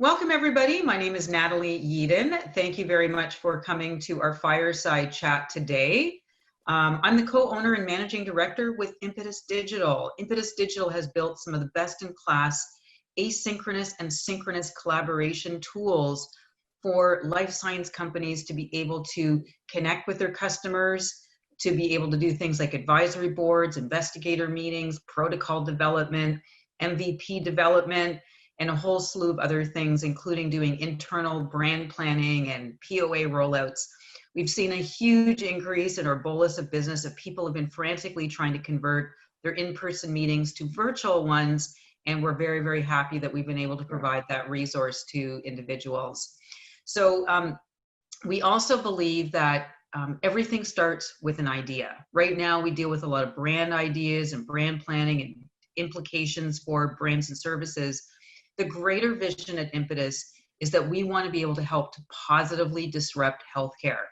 Welcome, everybody. My name is Natalie Yeadon. Thank you very much for coming to our Fireside chat today. I'm the co-owner and managing director with Impetus Digital. Impetus Digital has built some of the best-in-class asynchronous and synchronous collaboration tools for life science companies to be able to connect with their customers, to be able to do things like advisory boards, investigator meetings, protocol development, MVP development, and a whole slew of other things, including doing internal brand planning and POA rollouts. We've seen a huge increase in our bolus of business of people have been frantically trying to convert their in-person meetings to virtual ones, and we're very, very happy that we've been able to provide that resource to individuals. So we also believe that everything starts with an idea. Right now, we deal with a lot of brand ideas and brand planning and implications for brands and services. The greater vision at Impetus is that we want to be able to help to positively disrupt healthcare.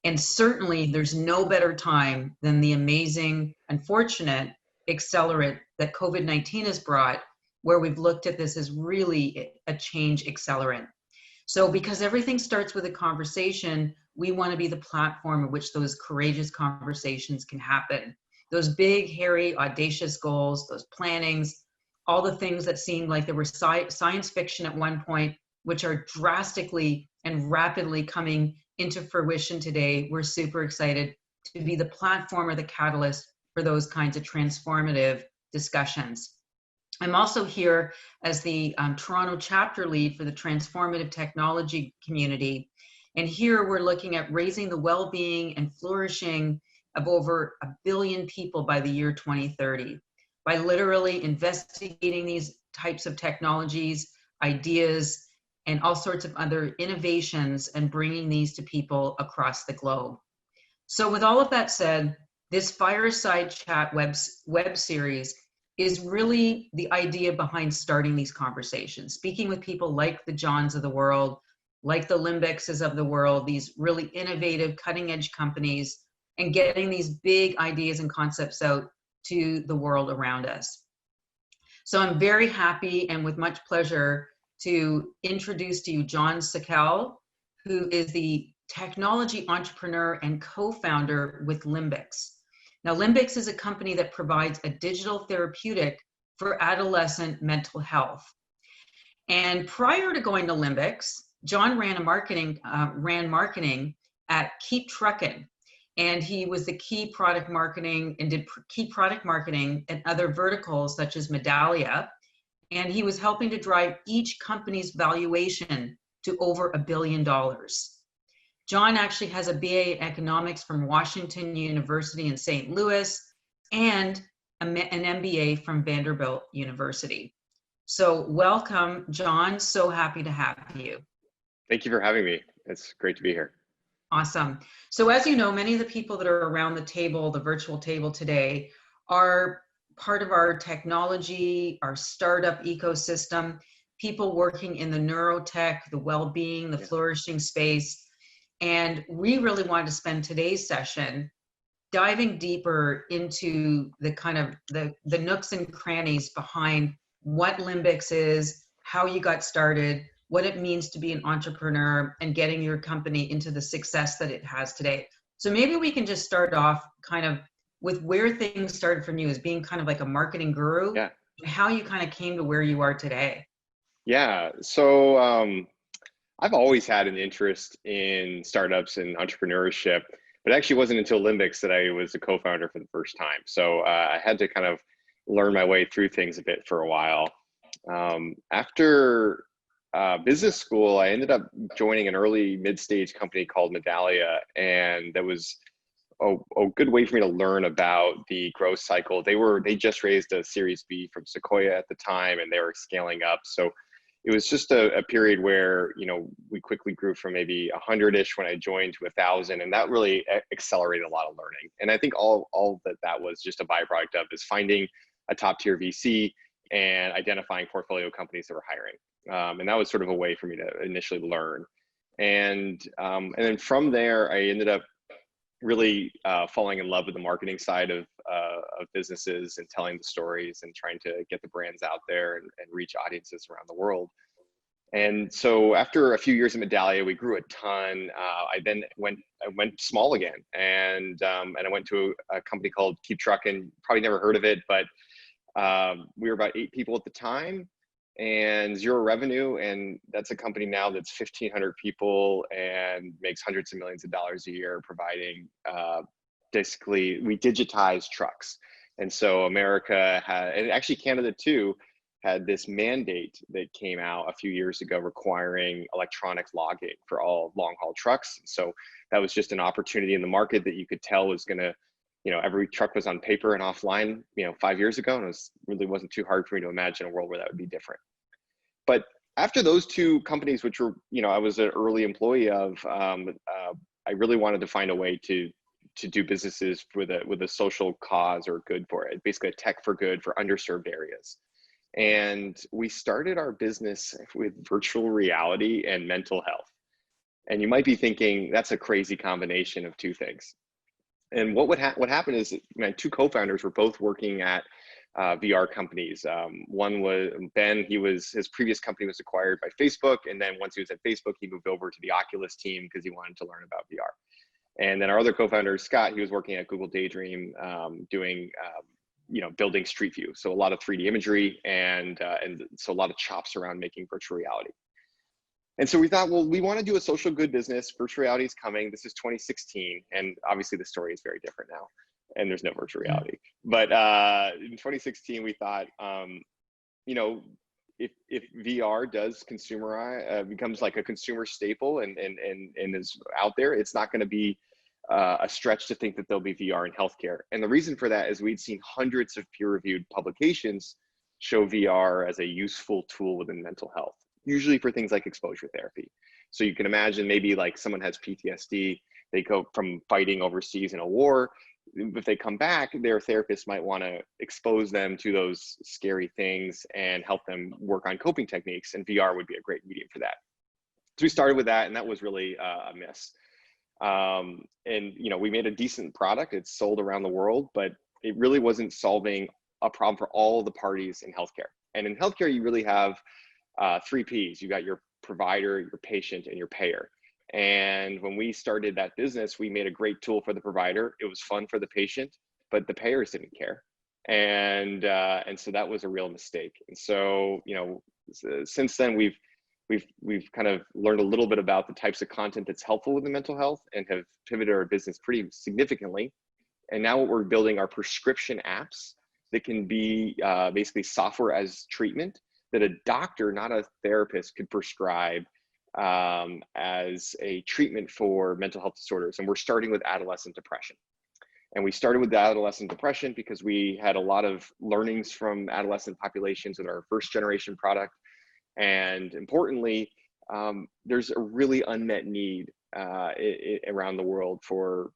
And certainly there's no better time than the amazing, unfortunate accelerant that COVID-19 has brought, where we've looked at this as really a change accelerant. So because everything starts with a conversation, we want to be the platform in which those courageous conversations can happen. Those big, hairy, audacious goals, those plannings, all the things that seemed like they were science fiction at one point, which are drastically and rapidly coming into fruition today. We're super excited to be the platform or the catalyst for those kinds of transformative discussions. I'm also here as the Toronto chapter lead for the transformative technology community. And here we're looking at raising the well-being and flourishing of over 1 billion people by the year 2030. By literally investigating these types of technologies, ideas, and all sorts of other innovations and bringing these to people across the globe. So with all of that said, this Fireside Chat web series is really the idea behind starting these conversations, speaking with people like the Jons of the world, like the Limbixes of the world, these really innovative, cutting edge companies, and getting these big ideas and concepts out to the world around us. So I'm very happy and with much pleasure to introduce to you Jon Sockell, who is the technology entrepreneur and co-founder with Limbix. Now, Limbix is a company that provides a digital therapeutic for adolescent mental health. And prior to going to Limbix, Jon ran marketing at Keep Truckin'. And he was the key product marketing and did key product marketing at other verticals such as Medallia. And he was helping to drive each company's valuation to over $1 billion. Jon actually has a BA in economics from Washington University in St. Louis and an MBA from Vanderbilt University. So welcome, Jon. So happy to have you. Thank you for having me. It's great to be here. Awesome. So as you know, many of the people that are around the table, the virtual table today, are part of our technology, our startup ecosystem, people working in the neurotech, the well-being, the flourishing space. And we really wanted to spend today's session diving deeper into the kind of the nooks and crannies behind what Limbix is, how you got started, what it means to be an entrepreneur, and getting your company into the success that it has today. So maybe we can just start off kind of with where things started from you as being kind of like a marketing guru, and how you kind of came to where you are today. Yeah, so I've always had an interest in startups and entrepreneurship, but it actually wasn't until Limbix that I was a co-founder for the first time. So I had to kind of learn my way through things a bit for a while. After business school, I ended up joining an early mid-stage company called Medallia, and that was a good way for me to learn about the growth cycle. They just raised a Series B from Sequoia at the time, and they were scaling up. So it was just a period where, you know, we quickly grew from maybe 100-ish when I joined to 1,000, and that really accelerated a lot of learning. And I think all that was just a byproduct of is finding a top-tier VC and identifying portfolio companies that were hiring. And that was sort of a way for me to initially learn. And then from there, I ended up really falling in love with the marketing side of businesses and telling the stories and trying to get the brands out there and reach audiences around the world. And so after a few years in Medallia, we grew a ton. I went small again, and I went to a company called Keep Truckin'. Probably never heard of it, but we were about 8 people at the time and 0 revenue. And that's a company now that's 1,500 people and makes hundreds of millions of dollars a year, providing basically, we digitize trucks. And so America had, and actually Canada too, had this mandate that came out a few years ago requiring electronic logging for all long haul trucks. So that was just an opportunity in the market that you could tell was going to, every truck was on paper and offline, 5 years ago. And it really wasn't too hard for me to imagine a world where that would be different. But after those 2 companies, which were, I was an early employee of, I really wanted to find a way to do businesses with a social cause or good for it, basically a tech for good for underserved areas. And we started our business with virtual reality and mental health. And you might be thinking that's a crazy combination of 2 things. And what happened is my 2 co-founders were both working at VR companies. One was Ben. His previous company was acquired by Facebook, and then once he was at Facebook, he moved over to the Oculus team because he wanted to learn about VR. And then our other co-founder, Scott, he was working at Google Daydream, doing building Street View. So a lot of 3D imagery and so a lot of chops around making virtual reality. And so we thought, well, we want to do a social good business. Virtual reality is coming. This is 2016. And obviously the story is very different now and there's no virtual reality. But in 2016, we thought, if VR does becomes like a consumer staple and is out there, it's not going to be a stretch to think that there'll be VR in healthcare. And the reason for that is we'd seen hundreds of peer-reviewed publications show VR as a useful tool within mental health, usually for things like exposure therapy. So you can imagine maybe like someone has PTSD, they go from fighting overseas in a war. If they come back, their therapist might want to expose them to those scary things and help them work on coping techniques. And VR would be a great medium for that. So we started with that, and that was really a miss. We made a decent product. It's sold around the world, but it really wasn't solving a problem for all the parties in healthcare. And in healthcare, you really have 3 Ps. You got your provider, your patient, and your payer. And when we started that business, we made a great tool for the provider. It was fun for the patient, but the payers didn't care. And so that was a real mistake. And so, since then we've kind of learned a little bit about the types of content that's helpful with the mental health and have pivoted our business pretty significantly. And now what we're building are prescription apps that can be basically software as treatment that a doctor, not a therapist, could prescribe as a treatment for mental health disorders. And we're starting with adolescent depression. And we started with adolescent depression because we had a lot of learnings from adolescent populations with our first generation product. And importantly, there's a really unmet need around the world for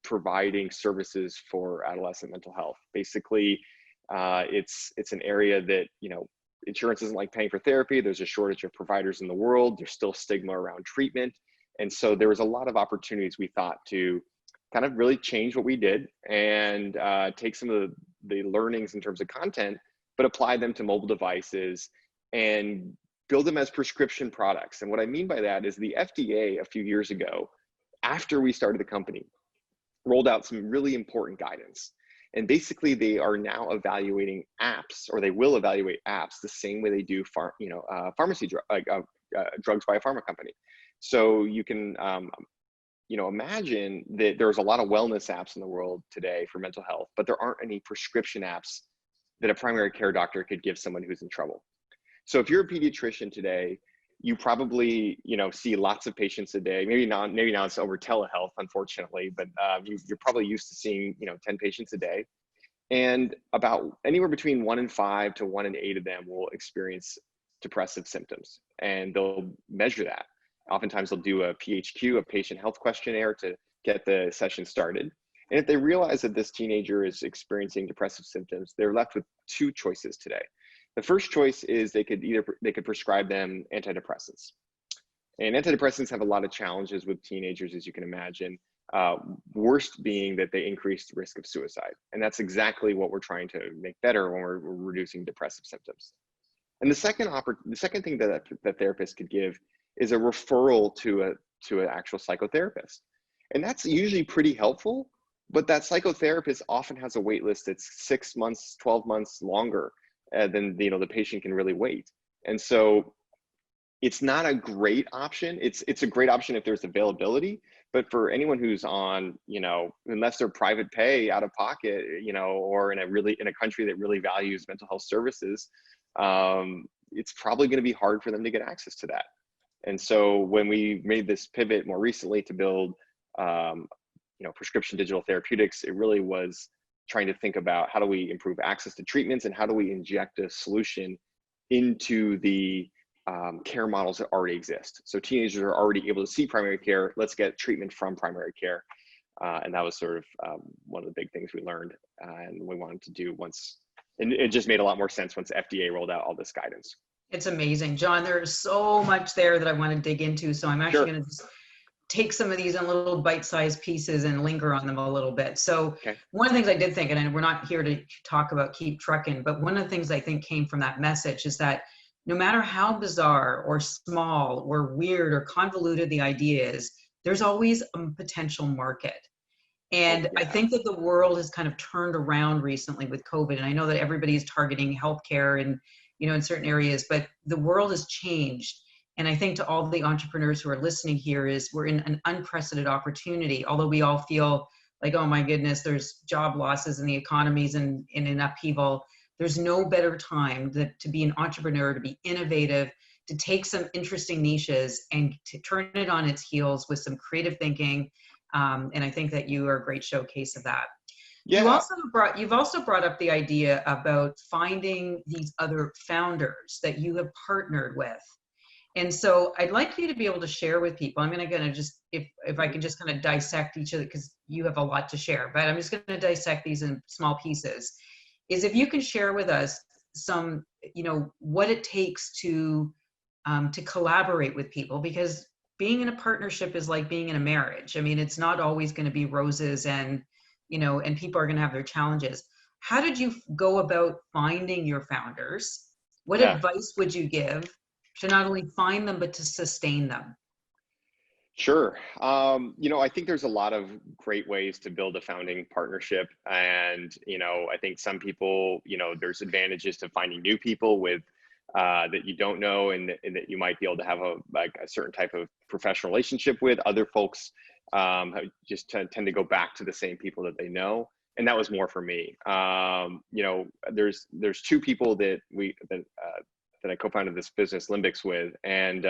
providing services for adolescent mental health. Basically, it's an area that, insurance isn't like paying for therapy. There's a shortage of providers in the world. There's still stigma around treatment. And so there was a lot of opportunities, we thought, to kind of really change what we did and take some of the learnings in terms of content, but apply them to mobile devices and build them as prescription products. And what I mean by that is the FDA a few years ago, after we started the company, rolled out some really important guidance. And basically they are now evaluating apps, or they will evaluate apps the same way they do pharmacy drugs by a pharma company. So you can imagine that there's a lot of wellness apps in the world today for mental health, but there aren't any prescription apps that a primary care doctor could give someone who's in trouble. So if you're a pediatrician today, you probably, see lots of patients a day. Maybe now it's over telehealth, unfortunately, but you're probably used to seeing, 10 patients a day. And about anywhere between 1 in 5 to 1 in 8 of them will experience depressive symptoms, and they'll measure that. Oftentimes they'll do a PHQ, a patient health questionnaire, to get the session started. And if they realize that this teenager is experiencing depressive symptoms, they're left with 2 choices today. The first choice is they could prescribe them antidepressants. And antidepressants have a lot of challenges with teenagers, as you can imagine. Worst being that they increase the risk of suicide. And that's exactly what we're trying to make better when we're reducing depressive symptoms. And the second thing that therapist could give is a referral to an actual psychotherapist. And that's usually pretty helpful, but that psychotherapist often has a wait list that's 6 months, 12 months longer than the patient can really wait. And so it's not a great option. It's a great option if there's availability, but for anyone who's on, unless they're private pay out of pocket, or in a country that really values mental health services, it's probably going to be hard for them to get access to that. And so when we made this pivot more recently to build, prescription digital therapeutics, it really was trying to think about how do we improve access to treatments and how do we inject a solution into the care models that already exist. So teenagers are already able to see primary care. Let's get treatment from primary care. And that was sort of one of the big things we learned and we wanted to do and it just made a lot more sense once FDA rolled out all this guidance. It's amazing. John, there's so much there that I want to dig into. So I'm actually going to just take some of these in little bite-sized pieces and linger on them a little bit. So One of the things I did think, and we're not here to talk about keep trucking, but one of the things I think came from that message is that no matter how bizarre or small or weird or convoluted the idea is, there's always a potential market. And I think that the world has kind of turned around recently with COVID. And I know that everybody's targeting healthcare and, in certain areas, but the world has changed. And I think to all the entrepreneurs who are listening here is we're in an unprecedented opportunity, although we all feel like, oh my goodness, there's job losses and the economy's in upheaval. There's no better time to be an entrepreneur, to be innovative, to take some interesting niches and to turn it on its heels with some creative thinking. And I think that you are a great showcase of that. Yeah. You've also brought up the idea about finding these other founders that you have partnered with. And so I'd like you to be able to share with people. I'm going to just, if I could just kind of dissect each of it, because you have a lot to share, but I'm just going to dissect these in small pieces. Is if you can share with us some, what it takes to collaborate with people, because being in a partnership is like being in a marriage. I mean, it's not always going to be roses and people are going to have their challenges. How did you go about finding your founders? What advice would you give to not only find them, but to sustain them? Sure. I think there's a lot of great ways to build a founding partnership. And, I think some people, there's advantages to finding new people with that you don't know and that you might be able to have a certain type of professional relationship with. Other folks just tend to go back to the same people that they know. And that was more for me. There's two people that I co-founded this business Limbix with. And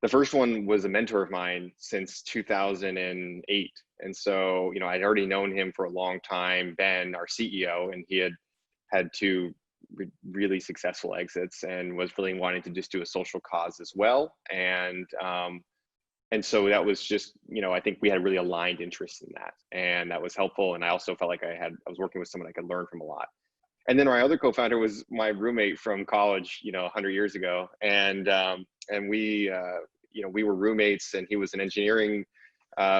the first one was a mentor of mine since 2008. And so, I'd already known him for a long time, Ben, our CEO, and he had two really successful exits and was really wanting to just do a social cause as well. And so that was just, I think we had really aligned interests in that, and that was helpful. And I also felt like I was working with someone I could learn from a lot. And then my other co-founder was my roommate from college, 100 years ago. And we were roommates, and he was an engineering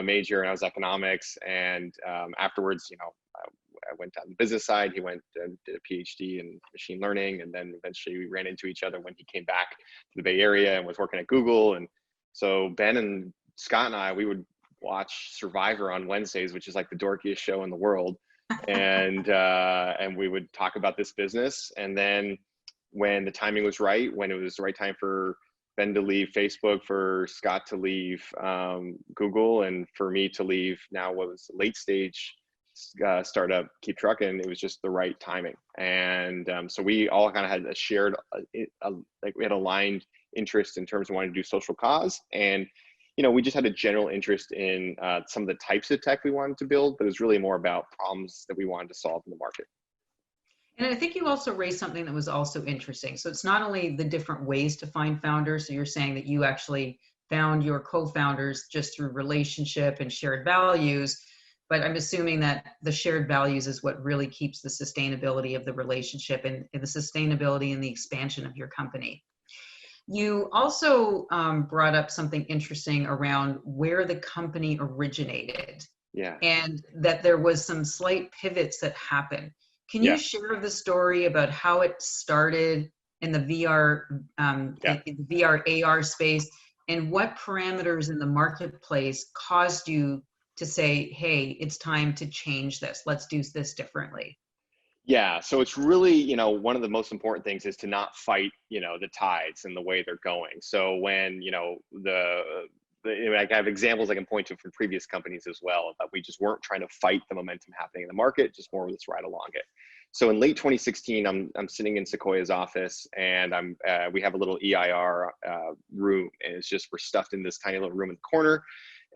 major and I was economics. And afterwards, I went down the business side. He went and did a PhD in machine learning. And then eventually we ran into each other when he came back to the Bay Area and was working at Google. And so Ben and Scott and I, we would watch Survivor on Wednesdays, which is like the dorkiest show in the world. And we would talk about this business. And then when the timing was right, when it was the right time for Ben to leave Facebook, for Scott to leave Google, and for me to leave now what was late stage startup Keep Truckin', it was just the right timing. And so we all kind of had a shared, we had aligned interest in terms of wanting to do social cause. And we just had a general interest in some of the types of tech we wanted to build, but it was really more about problems that we wanted to solve in the market. And I think you also raised something that was also interesting. So it's not only the different ways to find founders. So you're saying that you actually found your co-founders just through relationship and shared values, but I'm assuming that the shared values is what really keeps the sustainability of the relationship and the sustainability and the expansion of your company. You also brought up something interesting around where the company originated. Yeah. And that there was some slight pivots that happened. Can you share the story about how it started in the VR, Yeah. in the VR AR space, and what parameters in the marketplace caused you to say, hey, it's time to change this. Let's do this differently? Yeah, so it's really, one of the most important things is to not fight, the tides and the way they're going. So when, I have examples I can point to from previous companies as well, that we just weren't trying to fight the momentum happening in the market, just more let's ride along it. So in late 2016, I'm sitting in Sequoia's office, and we have a little EIR room, and it's just, we're stuffed in this tiny little room in the corner,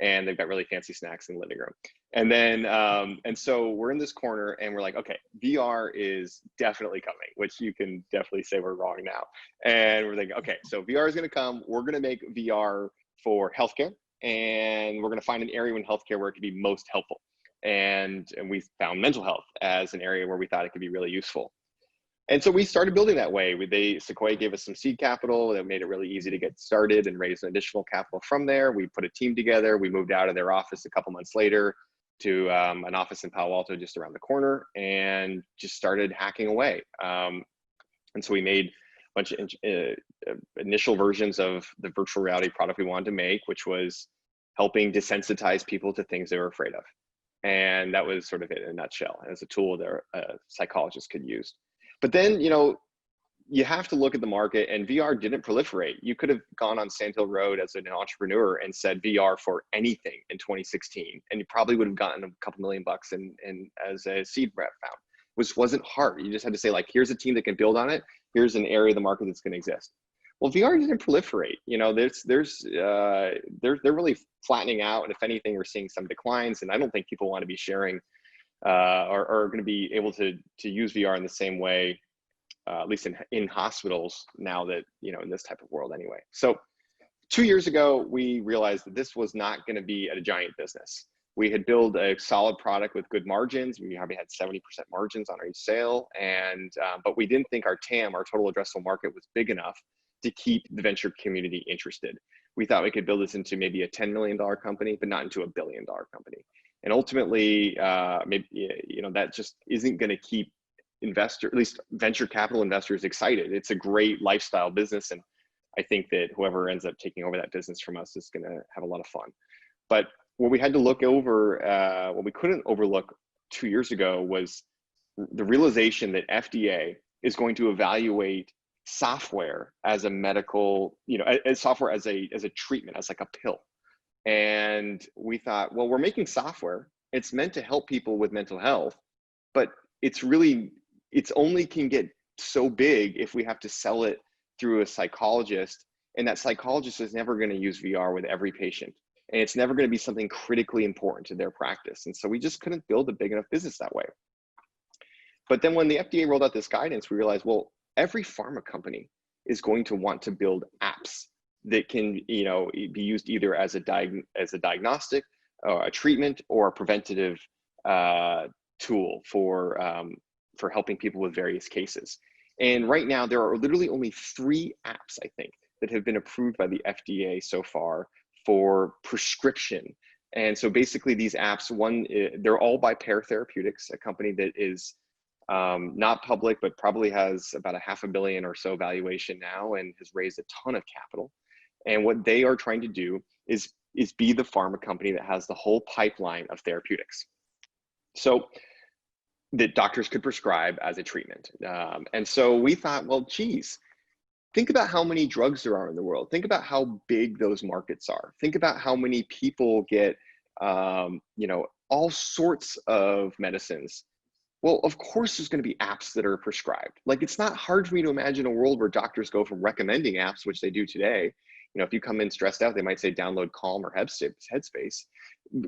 and they've got really fancy snacks in the living room. And then, and so we're in this corner, and we're like, okay, VR is definitely coming, which you can definitely say we're wrong now. And we're thinking, okay, so VR is going to come. We're going to make VR for healthcare, and we're going to find an area in healthcare where it could be most helpful. And we found mental health as an area where we thought it could be really useful. And so we started building that way. Sequoia gave us some seed capital that made it really easy to get started and raise additional capital from there. We put a team together. We moved out of their office a couple months later to an office in Palo Alto just around the corner, and just started hacking away. And so we made a bunch of initial versions of the virtual reality product we wanted to make, which was helping desensitize people to things they were afraid of. And that was sort of it in a nutshell, as a tool that psychologists could use. But then, you have to look at the market, and VR didn't proliferate. You could have gone on Sand Hill Road as an entrepreneur and said VR for anything in 2016, and you probably would have gotten a couple $1 million in as a seed rep found, which wasn't hard. You just had to say, like, here's a team that can build on it. Here's an area of the market that's going to exist. Well, VR didn't proliferate. They're really flattening out, and if anything, we're seeing some declines. And I don't think people want to be sharing or are going to be able to use VR in the same way, at least in hospitals now, that, in this type of world anyway. So 2 years ago, we realized that this was not going to be a giant business. We had built a solid product with good margins. We probably had 70% margins on each sale. But we didn't think our TAM, our total addressable market, was big enough to keep the venture community interested. We thought we could build this into maybe a $10 million company, but not into a $1 billion company. And ultimately, that just isn't going to keep at least venture capital investors excited. It's a great lifestyle business, and I think that whoever ends up taking over that business from us is going to have a lot of fun. But what we had to look over, what we couldn't overlook 2 years ago, was the realization that FDA is going to evaluate software as a medical, as software as a treatment, as like a pill. And we thought, well, we're making software. It's meant to help people with mental health, but it's only can get so big if we have to sell it through a psychologist. And that psychologist is never going to use VR with every patient. And it's never going to be something critically important to their practice. And so we just couldn't build a big enough business that way. But then when the FDA rolled out this guidance, we realized, well, every pharma company is going to want to build apps that can, be used either as a diagnostic, a treatment, or a preventative tool for helping people with various cases. And right now, there are literally only 3 apps, I think, that have been approved by the FDA so far for prescription. And so basically these apps, they're all by Therapeutics, a company that is not public, but probably has about a $500 million or so valuation now, and has raised a ton of capital. And what they are trying to do is be the pharma company that has the whole pipeline of therapeutics, so that doctors could prescribe as a treatment. And so we thought, well, geez, think about how many drugs there are in the world. Think about how big those markets are. Think about how many people get, all sorts of medicines. Well, of course, there's going to be apps that are prescribed. Like, it's not hard for me to imagine a world where doctors go from recommending apps, which they do today. If you come in stressed out, they might say download Calm or Headspace,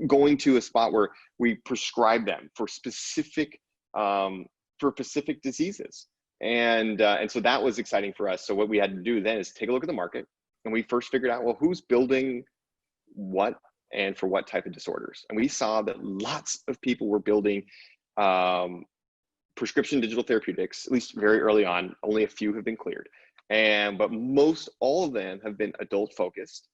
going to a spot where we prescribe them for specific diseases. And so that was exciting for us. So what we had to do then is take a look at the market, and we first figured out, well, who's building what and for what type of disorders. And we saw that lots of people were building prescription digital therapeutics, at least very early on. Only a few have been cleared. But most all of them have been adult focused.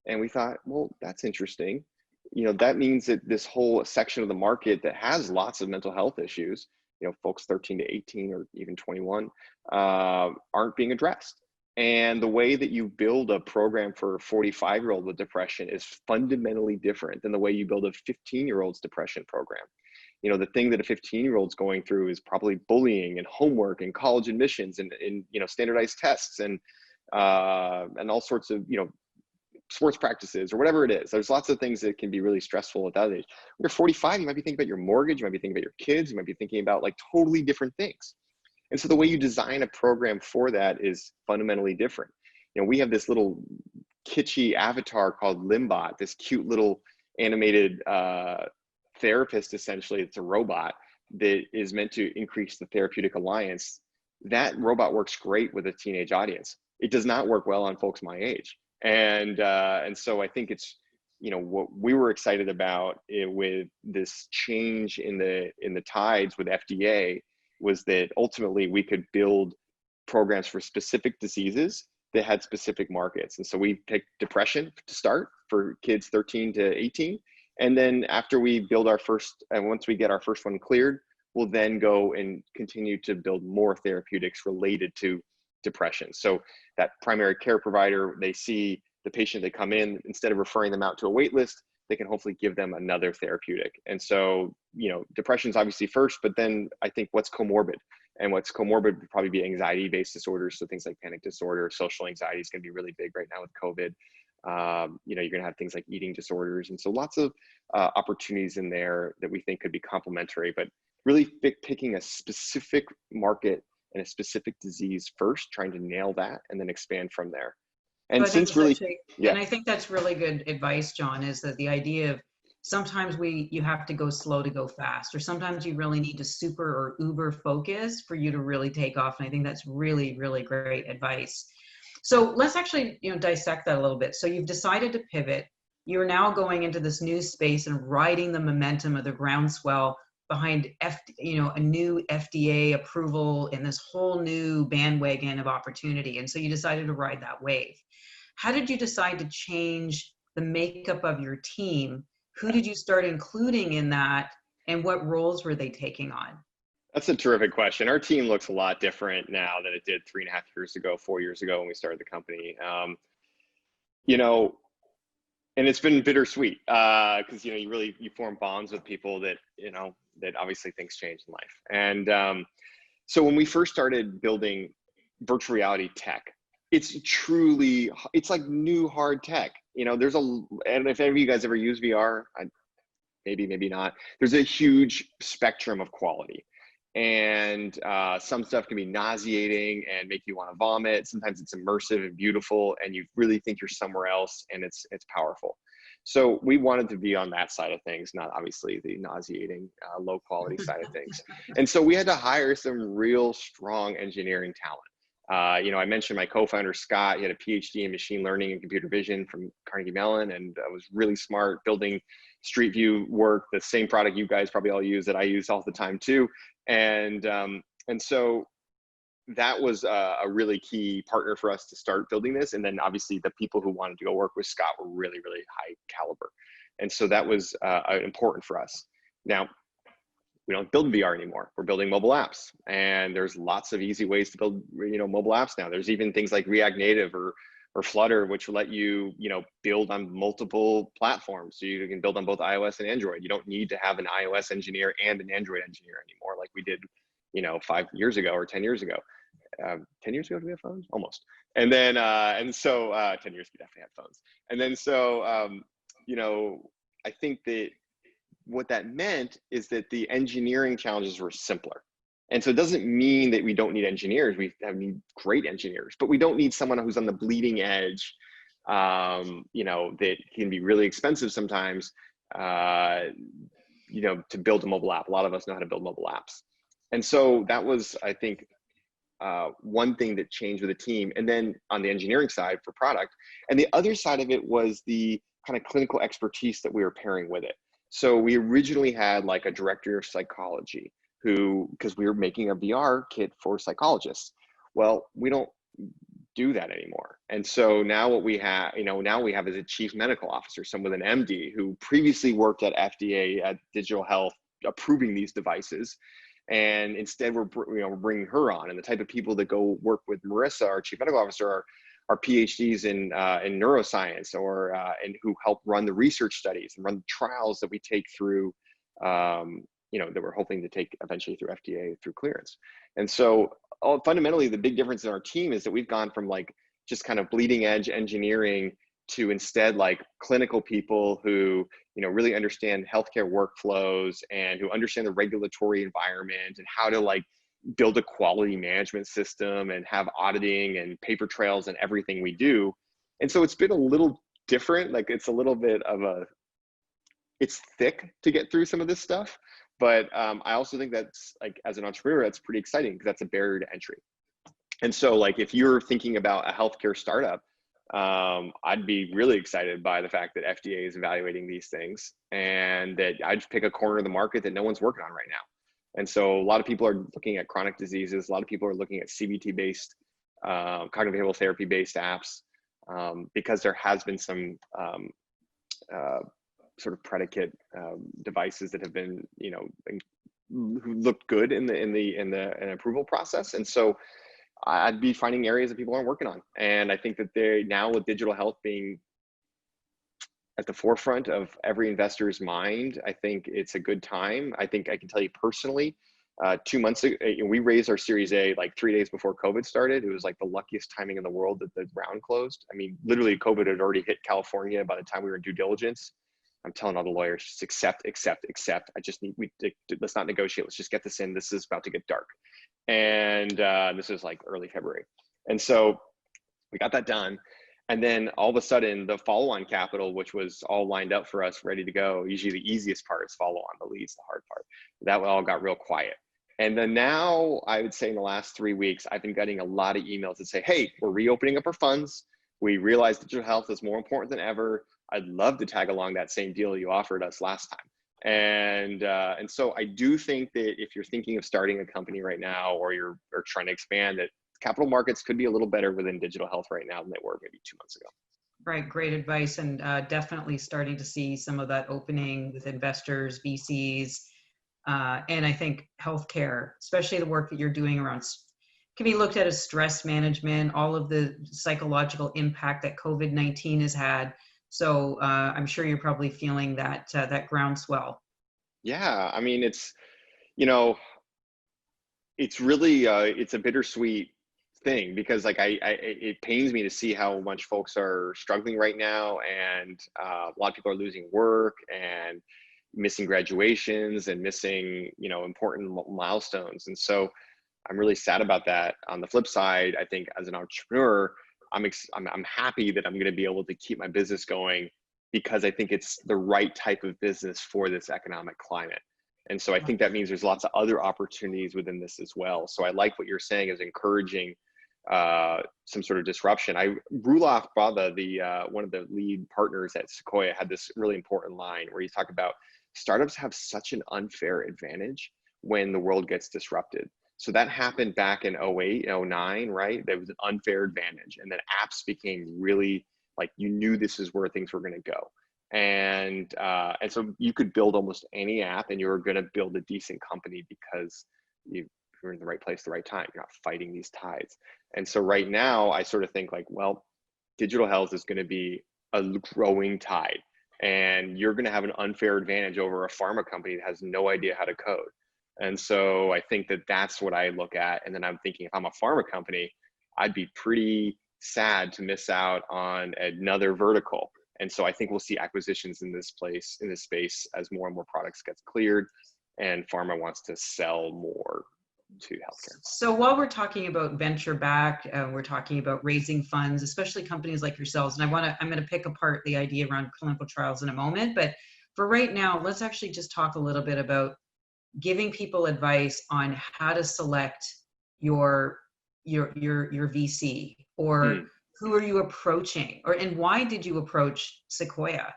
And we thought, well, that's interesting. That means that this whole section of the market that has lots of mental health issues, folks 13 to 18 or even 21, aren't being addressed. And the way that you build a program for a 45-year-old with depression is fundamentally different than the way you build a 15-year-old's depression program. You know, the thing that a 15-year-old's going through is probably bullying and homework and college admissions and you know, standardized tests and all sorts of, you know, sports practices or whatever it is. There's lots of things that can be really stressful at that age. When you're 45, you might be thinking about your mortgage, you might be thinking about your kids, you might be thinking about like totally different things. And so the way you design a program for that is fundamentally different. You know, we have this little kitschy avatar called Limbot, this cute little animated therapist, essentially. It's a robot that is meant to increase the therapeutic alliance. That robot works great with a teenage audience. It does not work well on folks my age. And so I think it's, you know, what we were excited about with this change in the tides with FDA was that ultimately we could build programs for specific diseases that had specific markets. And so we picked depression to start for kids 13 to 18. And then after we build our first, and once we get our first one cleared, we'll then go and continue to build more therapeutics related to depression. So that primary care provider, they see the patient, they come in, instead of referring them out to a wait list, they can hopefully give them another therapeutic. And so, you know, depression is obviously first, but then I think what's comorbid, and what's comorbid would probably be anxiety-based disorders. So things like panic disorder, social anxiety is going to be really big right now with COVID. You know, you're going to have things like eating disorders. And so lots of opportunities in there that we think could be complementary, but really picking a specific market and a specific disease first, trying to nail that and then expand from there. And so since really, and I think that's really good advice, John, is that the idea of sometimes you have to go slow to go fast, or sometimes you really need to super or uber focus for you to really take off. And I think that's really, really great advice. So let's actually, you know, dissect that a little bit. So you've decided to pivot. You're now going into this new space and riding the momentum of the groundswell behind a new FDA approval and this whole new bandwagon of opportunity. And so you decided to ride that wave. How did you decide to change the makeup of your team? Who did you start including in that, and what roles were they taking on? That's a terrific question. Our team looks a lot different now than it did 3.5 years ago, 4 years ago when we started the company. You know, and it's been bittersweet because, you know, you form bonds with people that, you know, that obviously things change in life. And so when we first started building virtual reality tech, it's like new hard tech. You know, and if any of you guys ever use VR, maybe not, there's a huge spectrum of quality. And some stuff can be nauseating and make you want to vomit. Sometimes it's immersive and beautiful, and you really think you're somewhere else, and it's powerful. So we wanted to be on that side of things, not obviously the nauseating, low quality side of things. And so we had to hire some real strong engineering talent. You know, I mentioned my co-founder, Scott. He had a PhD in machine learning and computer vision from Carnegie Mellon, and was really smart building Street View work, the same product you guys probably all use that I use all the time too. And so that was a really key partner for us to start building this. And then obviously the people who wanted to go work with Scott were really, really high caliber. And so that was important for us. Now, we don't build VR anymore. We're building mobile apps, and there's lots of easy ways to build, you know, mobile apps now. There's even things like React Native or Flutter, which will let you, you know, build on multiple platforms. So you can build on both iOS and Android. You don't need to have an iOS engineer and an Android engineer anymore, like we did, you know, 5 years ago or 10 years ago. 10 years ago, do we have phones? Almost. And then, 10 years, we definitely had phones. And then, so, you know, I think that what that meant is that the engineering challenges were simpler. And so it doesn't mean that we don't need engineers. We need great engineers, but we don't need someone who's on the bleeding edge, you know, that can be really expensive sometimes, you know, to build a mobile app. A lot of us know how to build mobile apps. And so that was, I think, one thing that changed with the team. And then on the engineering side for product, and the other side of it was the kind of clinical expertise that we were pairing with it. So we originally had like a director of psychology because we were making a VR kit for psychologists. Well, we don't do that anymore. And so now what we have, you know, now we have is a chief medical officer, someone with an MD who previously worked at FDA at Digital Health, approving these devices. And instead we're bringing her on. And the type of people that go work with Marissa, our chief medical officer, are PhDs in neuroscience and who help run the research studies and run the trials that we take through, that we're hoping to take eventually through FDA through clearance. And so fundamentally, the big difference in our team is that we've gone from like just kind of bleeding edge engineering to instead like clinical people who, really understand healthcare workflows and who understand the regulatory environment and how to like build a quality management system and have auditing and paper trails and everything we do. And so it's been a little different. Like it's a little bit of it's thick to get through some of this stuff. But I also think that's like, as an entrepreneur, that's pretty exciting because that's a barrier to entry. And so like, if you're thinking about a healthcare startup, I'd be really excited by the fact that FDA is evaluating these things and that I'd pick a corner of the market that no one's working on right now. And so a lot of people are looking at chronic diseases. A lot of people are looking at CBT-based, cognitive behavioral therapy-based apps because there has been some sort of predicate devices that have been, who looked good in the approval process. And so I'd be finding areas that people aren't working on. And I think that now with digital health being at the forefront of every investor's mind, I think it's a good time. I think I can tell you personally, 2 months ago, we raised our Series A like 3 days before COVID started. It was like the luckiest timing in the world that the round closed. I mean, literally COVID had already hit California by the time we were in due diligence. I'm telling all the lawyers, just accept. I just let's not negotiate. Let's just get this in. This is about to get dark. And this is like early February. And so we got that done. And then all of a sudden the follow-on capital, which was all lined up for us, ready to go. Usually the easiest part is follow-on, the lead's the hard part. That all got real quiet. And then now I would say in the last 3 weeks, I've been getting a lot of emails that say, hey, we're reopening up our funds. We realize digital health is more important than ever. I'd love to tag along that same deal you offered us last time. And so I do think that if you're thinking of starting a company right now, or you're trying to expand, that capital markets could be a little better within digital health right now than they were maybe 2 months ago. Right, great advice, and definitely starting to see some of that opening with investors, VCs, and I think healthcare, especially the work that you're doing around, can be looked at as stress management, all of the psychological impact that COVID-19 has had. So I'm sure you're probably feeling that groundswell. Yeah, I mean, it's really it's a bittersweet thing because like it pains me to see how much folks are struggling right now, and a lot of people are losing work and missing graduations and missing important milestones. And so I'm really sad about that. On the flip side, I think as an entrepreneur, I'm happy that I'm going to be able to keep my business going because I think it's the right type of business for this economic climate. And so I think that means there's lots of other opportunities within this as well. So I like what you're saying is encouraging some sort of disruption. Roelof Botha, one of the lead partners at Sequoia, had this really important line where he talked about startups have such an unfair advantage when the world gets disrupted. So that happened back in 08, 09, right? There was an unfair advantage. And then apps became really like, you knew this is where things were going to go. And so you could build almost any app and you're going to build a decent company because you're in the right place at the right time. You're not fighting these tides. And so right now I sort of think like, well, digital health is going to be a growing tide and you're going to have an unfair advantage over a pharma company that has no idea how to code. And so I think that that's what I look at. And then I'm thinking if I'm a pharma company, I'd be pretty sad to miss out on another vertical. And so I think we'll see acquisitions in this space as more and more products gets cleared and pharma wants to sell more to healthcare. So while we're talking about venture back, we're talking about raising funds, especially companies like yourselves. And I'm going to pick apart the idea around clinical trials in a moment, but for right now, let's actually just talk a little bit about giving people advice on how to select your VC, or who are you approaching, and why did you approach Sequoia?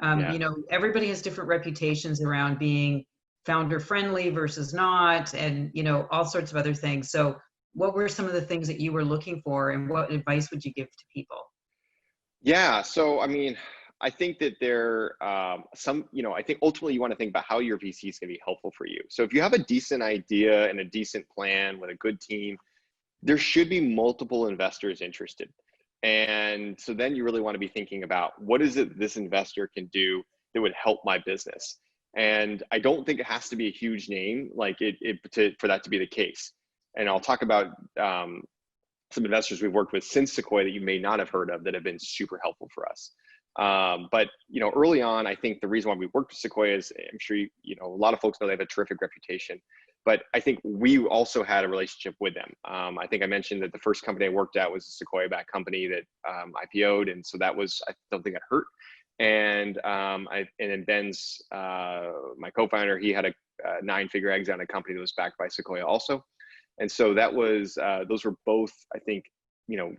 Everybody has different reputations around being founder friendly versus not, and all sorts of other things. So what were some of the things that you were looking for, and what advice would you give to people? Yeah, so I mean, I think that I think ultimately you want to think about how your VC is going to be helpful for you. So if you have a decent idea and a decent plan with a good team, there should be multiple investors interested. And so then you really want to be thinking about what is it this investor can do that would help my business. And I don't think it has to be a huge name for that to be the case. And I'll talk about some investors we've worked with since Sequoia that you may not have heard of that have been super helpful for us. But early on, I think the reason why we worked with Sequoia is, I'm sure a lot of folks know they have a terrific reputation. But I think we also had a relationship with them. I think I mentioned that the first company I worked at was a Sequoia-backed company that IPO'd, and so that was, I don't think, that hurt. And then Ben's my co-founder, he had a 9-figure exit on a company that was backed by Sequoia also. And so that was those were both, I think,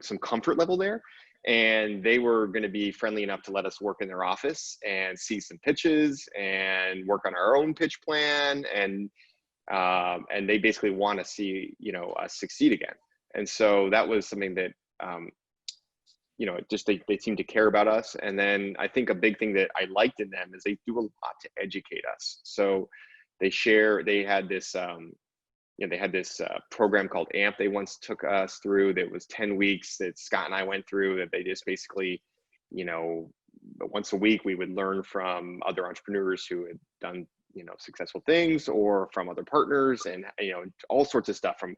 some comfort level there. And they were going to be friendly enough to let us work in their office and see some pitches and work on our own pitch plan. And they basically want to see us succeed again. And so that was something that they seem to care about us. And then I think a big thing that I liked in them is they do a lot to educate us. So they had this program called AMP they once took us through that was 10 weeks that Scott and I went through, that they just basically once a week we would learn from other entrepreneurs who had done successful things, or from other partners, and all sorts of stuff, from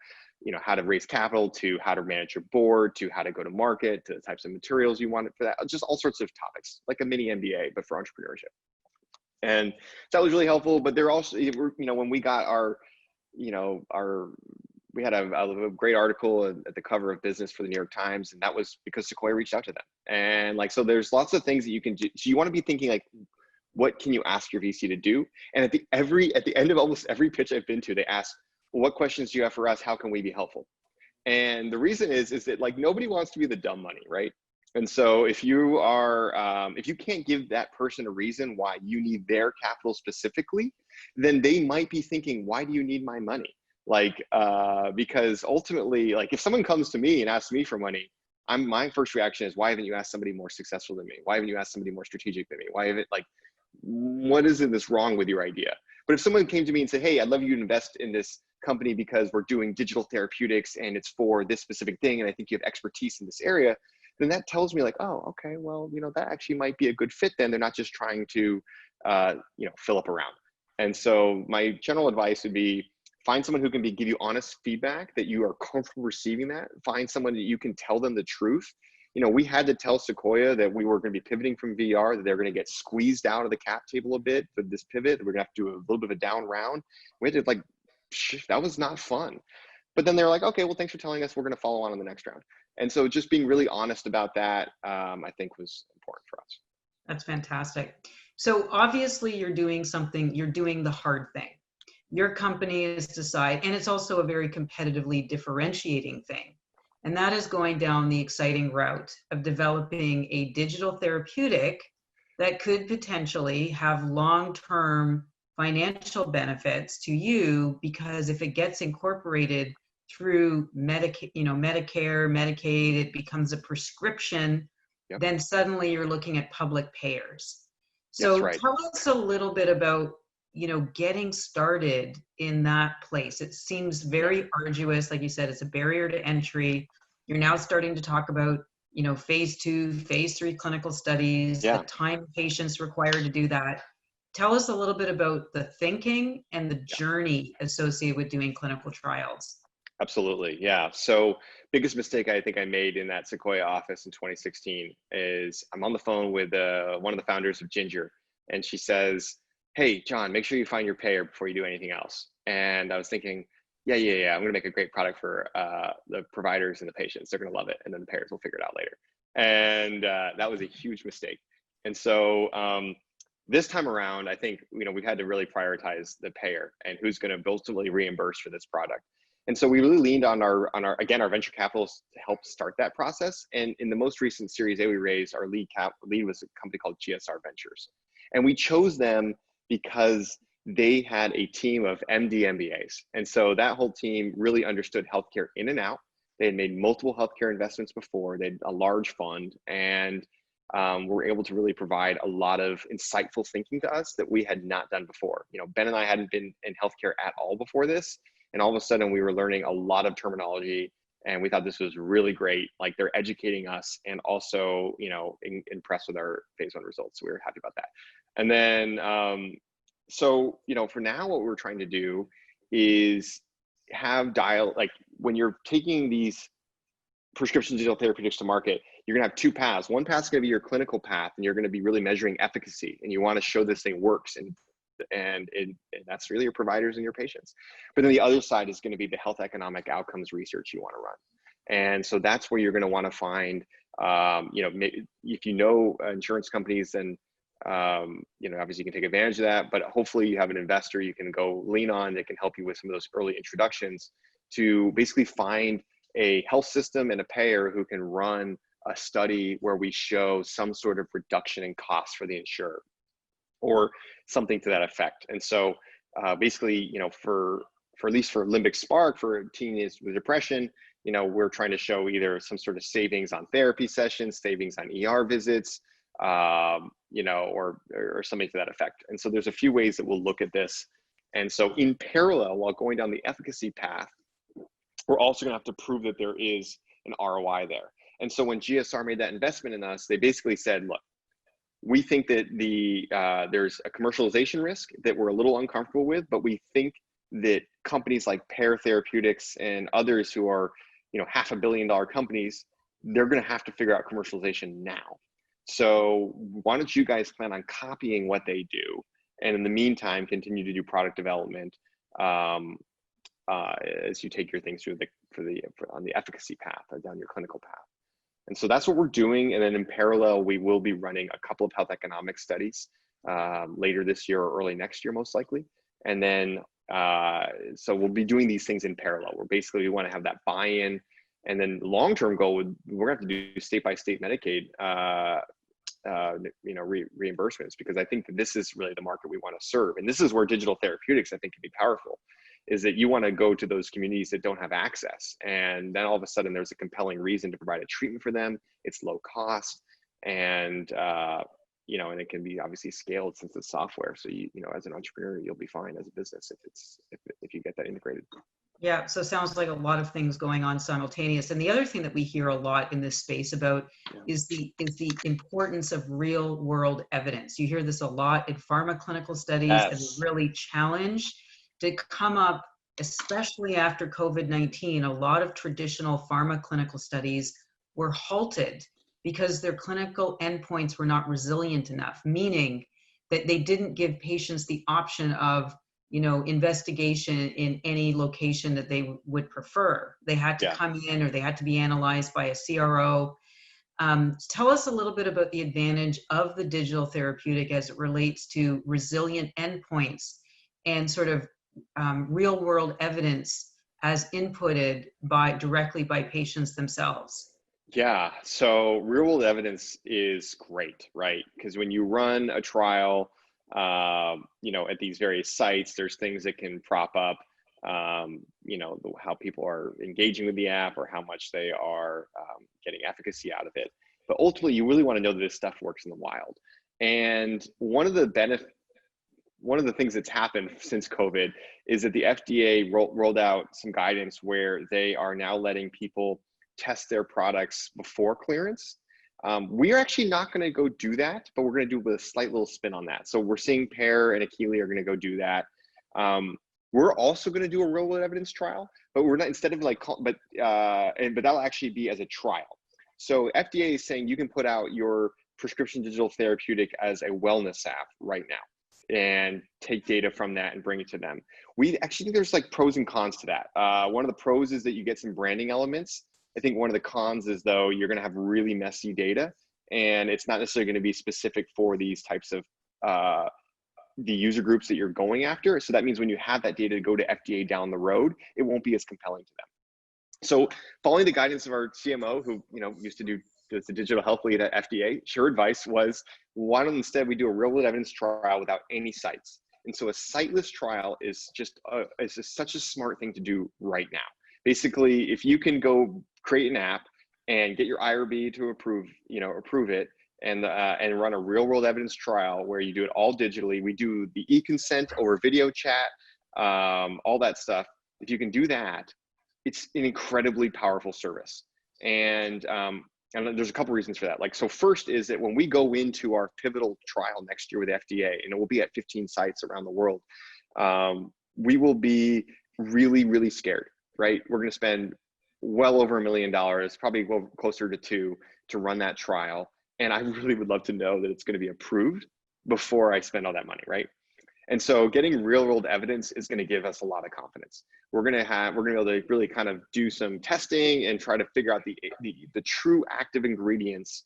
how to raise capital, to how to manage your board, to how to go to market, to the types of materials you wanted for that, just all sorts of topics, like a mini MBA but for entrepreneurship. And that was really helpful. But they're also, when we got we had a great article at the cover of Business for the New York Times, and that was because Sequoia reached out to them. And so there's lots of things that you can do. So you want to be thinking what can you ask your VC to do? And at the end of almost every pitch I've been to, they ask, well, what questions do you have for us? How can we be helpful? And the reason is that nobody wants to be the dumb money, right? And so if you can't give that person a reason why you need their capital specifically, then they might be thinking, why do you need my money? Because ultimately, if someone comes to me and asks me for money, my first reaction is, why haven't you asked somebody more successful than me? Why haven't you asked somebody more strategic than me? Why haven't, what is it that's wrong with your idea? But if someone came to me and said, hey, I'd love you to invest in this company because we're doing digital therapeutics and it's for this specific thing, and I think you have expertise in this area, then that tells me oh, okay, well, that actually might be a good fit then. They're not just trying to, fill up around. And so my general advice would be, find someone who can give you honest feedback, that you are comfortable receiving that. Find someone that you can tell them the truth. We had to tell Sequoia that we were going to be pivoting from VR, that they're going to get squeezed out of the cap table a bit for this pivot. We're going to have to do a little bit of a down round. We had to that was not fun. But then they're like, okay, well, thanks for telling us. We're going to follow on the next round. And so just being really honest about that, I think, was important for us. That's fantastic. So obviously you're doing the hard thing. Your company is and it's also a very competitively differentiating thing. And that is going down the exciting route of developing a digital therapeutic that could potentially have long-term financial benefits to you, because if it gets incorporated through Medicare, Medicaid, it becomes a prescription, Yep. Then suddenly you're looking at public payers. So That's right. Tell us a little bit about, getting started in that place. It seems very arduous. Like you said, it's a barrier to entry. You're now starting to talk about, phase 2, phase 3 clinical studies, the time patients required to do that. Tell us a little bit about the thinking and the journey associated with doing clinical trials. Absolutely. Yeah. So biggest mistake I think I made in that Sequoia office in 2016 is I'm on the phone with one of the founders of Gsr, and she says, hey, Jon, make sure you find your payer before you do anything else. And I was thinking, yeah. I'm going to make a great product for the providers and the patients. They're going to love it. And then the payers will figure it out later. And that was a huge mistake. And so this time around, I think, we've had to really prioritize the payer and who's going to ultimately reimburse for this product. And so we really leaned on our venture capitalists to help start that process. And in the most recent Series A we raised, our lead was a company called Gsr Ventures. And we chose them because they had a team of MD MBAs. And so that whole team really understood healthcare in and out. They had made multiple healthcare investments before. They had a large fund. And were able to really provide a lot of insightful thinking to us that we had not done before. You know, Ben and I hadn't been in healthcare at all before this, and all of a sudden we were learning a lot of terminology, and we thought this was really great. Like, they're educating us and also, you know, impressed with our phase 1 results. So we were happy about that. And then, so, you know, for now, what we're trying to do is have like when you're taking these prescription digital therapeutics to market, you're going to have 2 paths. One path is going to be your clinical path, and you're going to be really measuring efficacy, and you want to show this thing works, and that's really your providers and your patients. But then the other side is going to be the health economic outcomes research you want to run. And so that's where you're going to want to find, you know, if you know insurance companies, then, you know, obviously you can take advantage of that, but hopefully you have an investor you can go lean on that can help you with some of those early introductions to basically find a health system and a payer who can run a study where we show some sort of reduction in costs for the insurer or something to that effect. And so basically, you know, for at least for Limbix Spark, for teens with depression, you know, we're trying to show either some sort of savings on therapy sessions, savings on ER visits, you know, or something to that effect. And so there's a few ways that we'll look at this. And so in parallel, while going down the efficacy path, we're also going to have to prove that there is an ROI there. And so when GSR made that investment in us, they basically said, look, we think that there's a commercialization risk that we're a little uncomfortable with, but we think that companies like Pear Therapeutics and others who are, you know, $500 million companies, they're going to have to figure out commercialization now. So why don't you guys plan on copying what they do, and in the meantime continue to do product development as you take your things through on the efficacy path or down your clinical path. And so that's what we're doing. And then in parallel, we will be running a couple of health economic studies later this year or early next year, most likely. And then, so we'll be doing these things in parallel. We want to have that buy-in. And then long-term goal, we're going to have to do state-by-state Medicaid, you know, reimbursements, because I think that this is really the market we want to serve. And this is where digital therapeutics, I think, can be powerful, is that you want to go to those communities that don't have access. And then all of a sudden there's a compelling reason to provide a treatment for them. It's low cost, and, you know, and it can be obviously scaled since it's software. So, you know, as an entrepreneur, you'll be fine as a business if you get that integrated. Yeah, so it sounds like a lot of things going on simultaneous. And the other thing that we hear a lot in this space about is the importance of real world evidence. You hear this a lot in pharma clinical studies, and they're really challenged to come up, especially after COVID-19. A lot of traditional pharma clinical studies were halted because their clinical endpoints were not resilient enough, meaning that they didn't give patients the option of, you know, investigation in any location that they would prefer. They had to come in, or they had to be analyzed by a CRO. Tell us a little bit about the advantage of the digital therapeutic as it relates to resilient endpoints and sort of real world evidence as inputted directly by patients themselves. Yeah, so real world evidence is great, right? Because when you run a trial, you know, at these various sites, there's things that can prop up, you know, how people are engaging with the app or how much they are getting efficacy out of it. But ultimately, you really want to know that this stuff works in the wild. And one of the things that's happened since COVID is that the FDA rolled out some guidance where they are now letting people test their products before clearance. We are actually not going to go do that, but we're going to do with a slight little spin on that. So we're seeing Pear and Akili are going to go do that. We're also going to do a real world evidence trial, but we're not, instead of like, but that'll actually be as a trial. So FDA is saying you can put out your prescription digital therapeutic as a wellness app right now and take data from that and bring it to them. We actually think there's like pros and cons to that. One of the pros is that you get some branding elements. I think one of the cons is, though, you're going to have really messy data, and it's not necessarily going to be specific for these types of the user groups that you're going after. So that means when you have that data to go to FDA down the road, it won't be as compelling to them. So following the guidance of our CMO, who, you know, used to do the digital health lead at FDA, her advice was, why don't instead we do a real world evidence trial without any sites? And so a siteless trial is just such a smart thing to do right now. Basically, if you can go create an app and get your IRB to approve it, and run a real world evidence trial where you do it all digitally. We do the e-consent over video chat, all that stuff. If you can do that, it's an incredibly powerful service. And there's a couple reasons for that. Like, so first is that when we go into our pivotal trial next year with FDA, and it will be at 15 sites around the world, we will be really, really scared, right? We're going to spend well over $1 million, probably closer to 2, to run that trial. And I really would love to know that it's going to be approved before I spend all that money, right? And so getting real world evidence is going to give us a lot of confidence. We're going to be able to really kind of do some testing and try to figure out the true active ingredients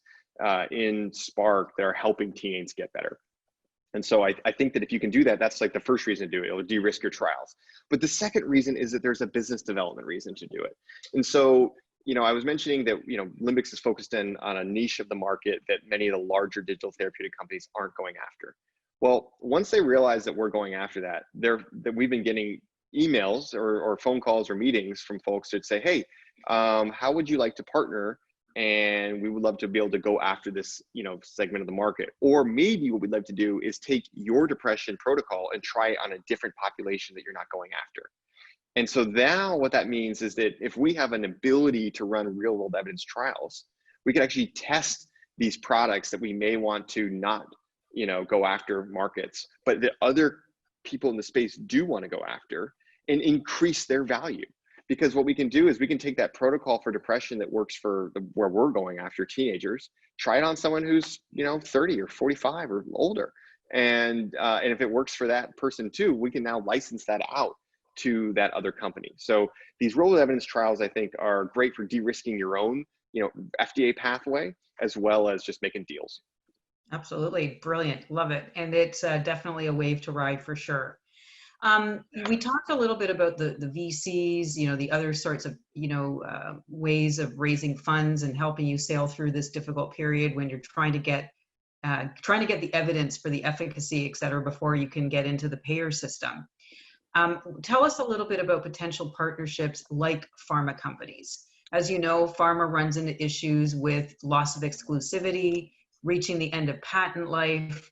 in Spark that are helping teens get better. And so I think that if you can do that, that's like the first reason to do it. It'll de-risk your trials. But the second reason is that there's a business development reason to do it. And so, I was mentioning that, Limbix is focused in on a niche of the market that many of the larger digital therapeutic companies aren't going after. Well, once they realize that we're going after that we've been getting emails or phone calls or meetings from folks that say, hey, how would you like to partner? And we would love to be able to go after this, segment of the market. Or maybe what we'd love to do is take your depression protocol and try it on a different population that you're not going after. And so now what that means is that if we have an ability to run real world evidence trials, we can actually test these products that we may want to not, go after markets, but that other people in the space do want to go after, and increase their value. Because what we can do is we can take that protocol for depression that works for where we're going after teenagers, try it on someone who's 30 or 45 or older, and if it works for that person too, we can now license that out to that other company. So these real-world evidence trials, I think, are great for de-risking your own FDA pathway, as well as just making deals. Absolutely, brilliant, love it, and it's definitely a wave to ride for sure. We talked a little bit about the VCs, the other sorts of, ways of raising funds and helping you sail through this difficult period when you're trying to get the evidence for the efficacy, et cetera, before you can get into the payer system. Tell us a little bit about potential partnerships like pharma companies. As you know, pharma runs into issues with loss of exclusivity, reaching the end of patent life,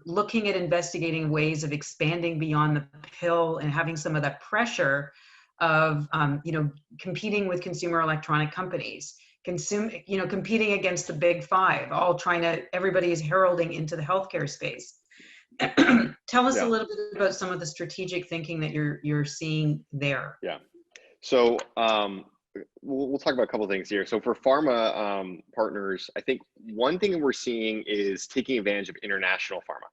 looking at investigating ways of expanding beyond the pill and having some of that pressure of, competing with consumer electronic companies, competing against the big five, everybody is heralding into the healthcare space. Tell us a little bit about some of the strategic thinking that you're seeing there. Yeah. So we'll talk about a couple of things here. So for pharma partners, I think one thing that we're seeing is taking advantage of international pharma.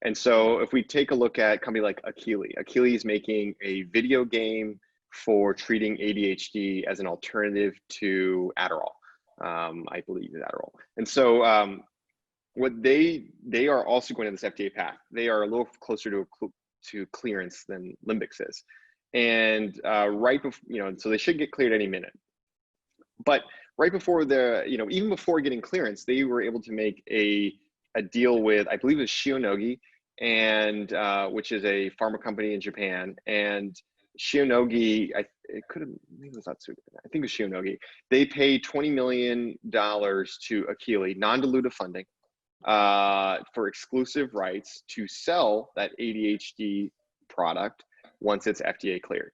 And so if we take a look at a company like Akili is making a video game for treating ADHD as an alternative to Adderall. I believe is Adderall. And so what they are also going to this FDA path. They are a little closer to clearance than Limbix is. And right before, so they should get cleared any minute. But right before even before getting clearance, they were able to make a deal with, I believe it was Shionogi, and which is a pharma company in Japan. And Shionogi, maybe it was Atsuga. I think it was Shionogi. They paid $20 million to Akili, non-dilutive funding, for exclusive rights to sell that ADHD product once it's FDA cleared.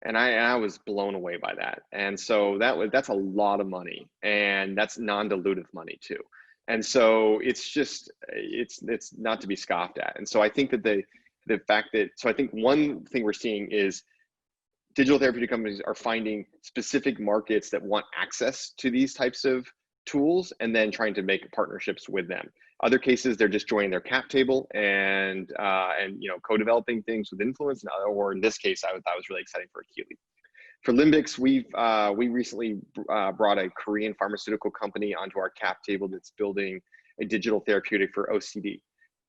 And I was blown away by that. And so that's a lot of money, and that's non-dilutive money too. And so it's not to be scoffed at. And so I think that I think one thing we're seeing is digital therapeutic companies are finding specific markets that want access to these types of tools and then trying to make partnerships with them. Other cases, they're just joining their cap table and co-developing things with influence. Or in this case, I thought was really exciting for Akili. For Limbix, we recently brought a Korean pharmaceutical company onto our cap table that's building a digital therapeutic for OCD.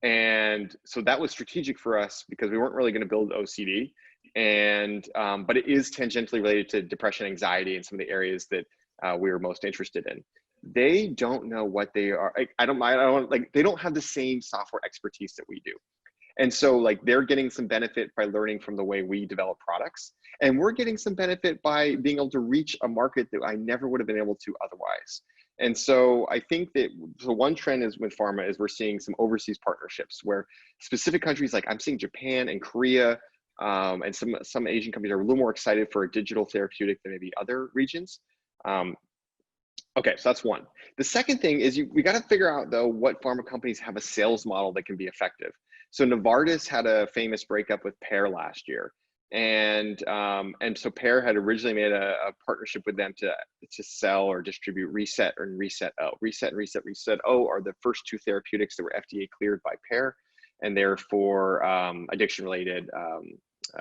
And so that was strategic for us because we weren't really going to build OCD, but it is tangentially related to depression, anxiety, and some of the areas that we were most interested in. They don't know what they are. They don't have the same software expertise that we do. And so they're getting some benefit by learning from the way we develop products. And we're getting some benefit by being able to reach a market that I never would have been able to otherwise. And so I think that, so one trend is with pharma is we're seeing some overseas partnerships where specific countries, like I'm seeing Japan and Korea, and some Asian companies are a little more excited for a digital therapeutic than maybe other regions. Okay, so that's one. The second thing is we got to figure out though what pharma companies have a sales model that can be effective. So Novartis had a famous breakup with Pear last year, and so Pear had originally made a partnership with them to sell or distribute Reset and Reset O. Reset and Reset O are the first two therapeutics that were FDA cleared by Pear, and they're for addiction-related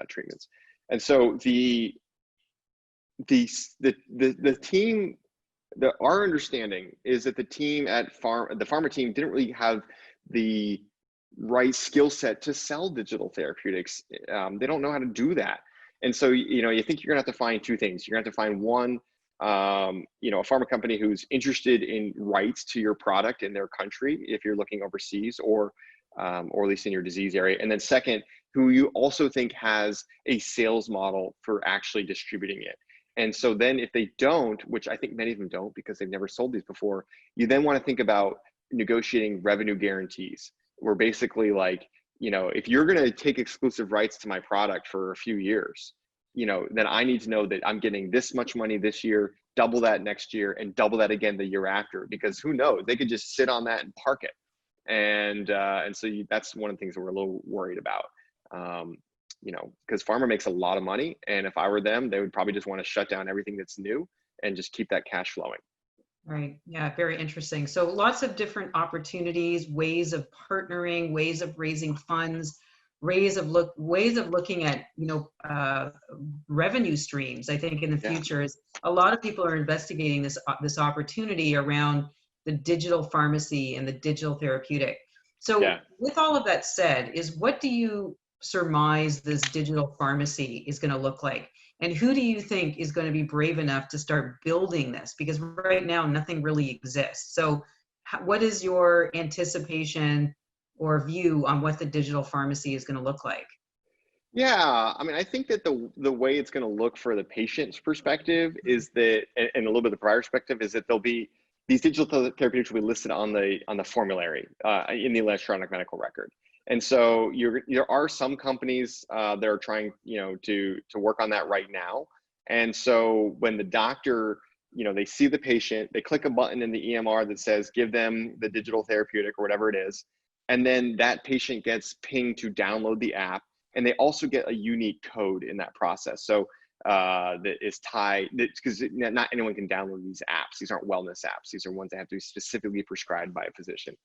treatments. And so the team. Our understanding is that the team at the pharma team didn't really have the right skill set to sell digital therapeutics. They don't know how to do that. And so, you think you're gonna have to find two things. You're gonna have to find one, a pharma company who's interested in rights to your product in their country, if you're looking overseas or at least in your disease area. And then second, who you also think has a sales model for actually distributing it. And so then if they don't, which I think many of them don't because they've never sold these before, you then want to think about negotiating revenue guarantees, where basically like, if you're going to take exclusive rights to my product for a few years, then I need to know that I'm getting this much money this year, double that next year, and double that again the year after, because who knows, they could just sit on that and park it. And so that's one of the things that we're a little worried about. Because pharma makes a lot of money, and if I were them, they would probably just want to shut down everything that's new and just keep that cash flowing. Right. Yeah. Very interesting. So lots of different opportunities, ways of partnering, ways of raising funds, ways of looking at revenue streams. I think in the future is a lot of people are investigating this opportunity around the digital pharmacy and the digital therapeutic. So with all of that said, what do you surmise this digital pharmacy is going to look like? And who do you think is going to be brave enough to start building this? Because right now, nothing really exists. So what is your anticipation or view on what the digital pharmacy is going to look like? Yeah, I mean, I think that the way it's going to look for the patient's perspective is that, and a little bit of the provider perspective, is that there'll be these digital therapeutics will be listed on the formulary in the electronic medical record. And so there are some companies that are trying, to work on that right now. And so when the doctor, they see the patient, they click a button in the EMR that says, give them the digital therapeutic or whatever it is. And then that patient gets pinged to download the app. And they also get a unique code in that process. So that is tied, because not anyone can download these apps. These aren't wellness apps. These are ones that have to be specifically prescribed by a physician.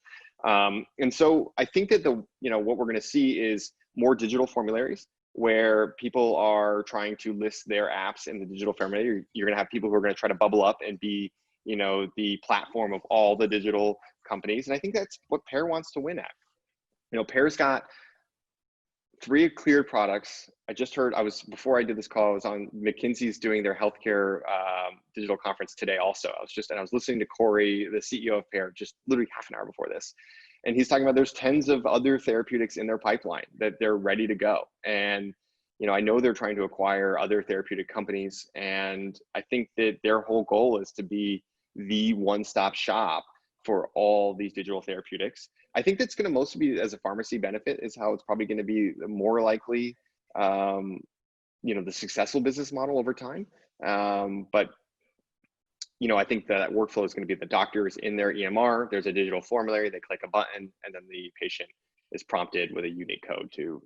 And so I think that what we're going to see is more digital formularies where people are trying to list their apps in the digital formulary. You're going to have people who are going to try to bubble up and be, the platform of all the digital companies. And I think that's what Pear wants to win at. Pear's got 3 cleared products. I just heard, before I did this call, I was on McKinsey's doing their healthcare digital conference today also. I was listening to Corey, the CEO of Pear, just literally half an hour before this. And he's talking about there's tens of other therapeutics in their pipeline that they're ready to go. And, I know they're trying to acquire other therapeutic companies. And I think that their whole goal is to be the one-stop shop for all these digital therapeutics. I think that's going to mostly be as a pharmacy benefit is how it's probably going to be more likely, the successful business model over time. But I think that workflow is going to be the doctors in their EMR. There's a digital formulary. They click a button, and then the patient is prompted with a unique code to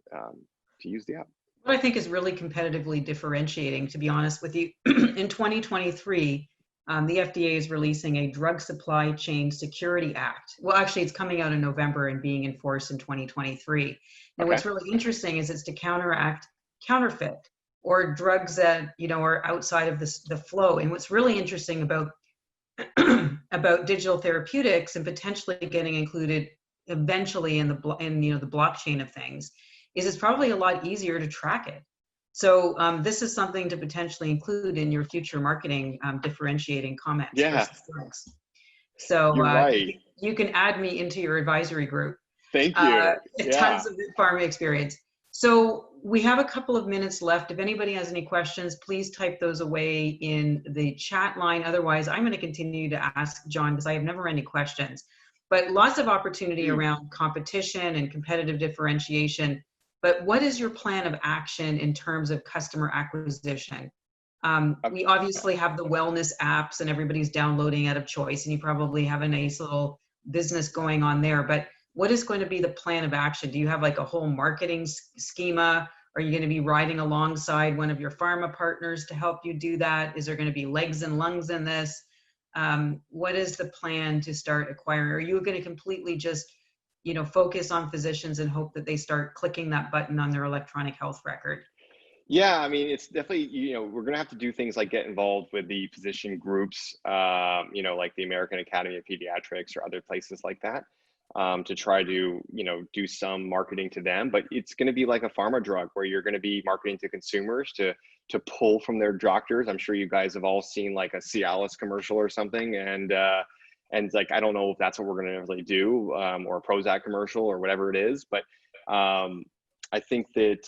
use the app. What I think is really competitively differentiating, to be honest with you, in 2023, the FDA is releasing a Drug Supply Chain Security Act. Well, actually, it's coming out in November and being enforced in 2023. And what's really interesting is it's to counteract counterfeit or drugs that are outside of the flow. And what's really interesting about about digital therapeutics and potentially getting included eventually in the blockchain of things is it's probably a lot easier to track it. So this is something to potentially include in your future marketing differentiating comments. Yeah. So you're right. You can add me into your advisory group. Thank you. Tons of pharma experience. So we have a couple of minutes left. If anybody has any questions, please type those away in the chat line. Otherwise, I'm going to continue to ask Jon because I have never any questions. But lots of opportunity around competition and competitive differentiation. But what is your plan of action in terms of customer acquisition? We obviously have the wellness apps and everybody's downloading out of choice, and you probably have a nice little business going on there. But what is going to be the plan of action? Do you have like a whole marketing schema? Are you going to be riding alongside one of your pharma partners to help you do that? Is there going to be legs and lungs in this? What is the plan to start acquiring? Are you going to completely just, focus on physicians and hope that they start clicking that button on their electronic health record? Yeah, I mean, it's definitely, we're going to have to do things like get involved with the physician groups, like the American Academy of Pediatrics or other places like that, to try to, do some marketing to them. But it's going to be like a pharma drug where you're going to be marketing to consumers to pull from their doctors. I'm sure you guys have all seen like a Cialis commercial or something. And like, I don't know if that's what we're going to really do, or a Prozac commercial or whatever it is. But I think that,